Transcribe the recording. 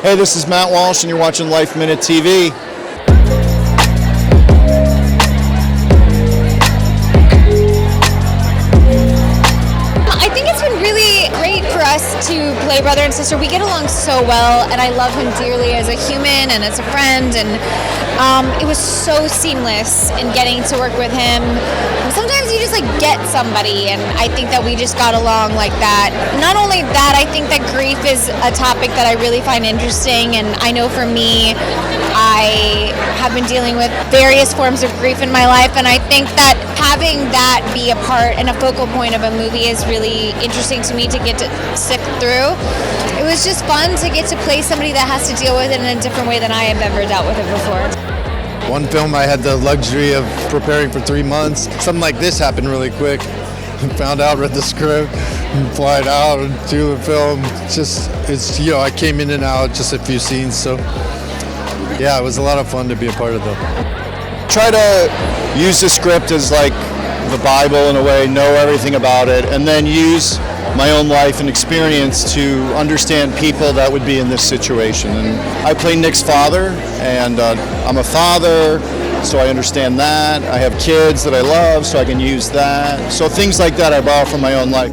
Hey, this is Matt Walsh, and you're watching LifeMinute TV. I think it's been really great for us to play brother and sister. We get along so well, and I love him dearly as a human and as a friend, and it was so seamless in getting to work with him. Sometimes you just get somebody, and I think that we just got along like that. Not only that, I think that grief is a topic that I really find interesting, and I know for me, I have been dealing with various forms of grief in my life, and I think that having that be a part and a focal point of a movie is really interesting to me to get to sift through. It was just fun to get to play somebody that has to deal with it in a different way than I have ever dealt with it before. One film I had the luxury of preparing for 3 months. Something like this happened really quick. Found out, read the script, and flight out and do the film. I came in and out just a few scenes, so yeah, it was a lot of fun to be a part of them. Try to use the script as the Bible in a way, know everything about it, and then use my own life and experience to understand people that would be in this situation. And I play Nick's father, and I'm a father, so I understand that. I have kids that I love, so I can use that. So things like that I borrow from my own life.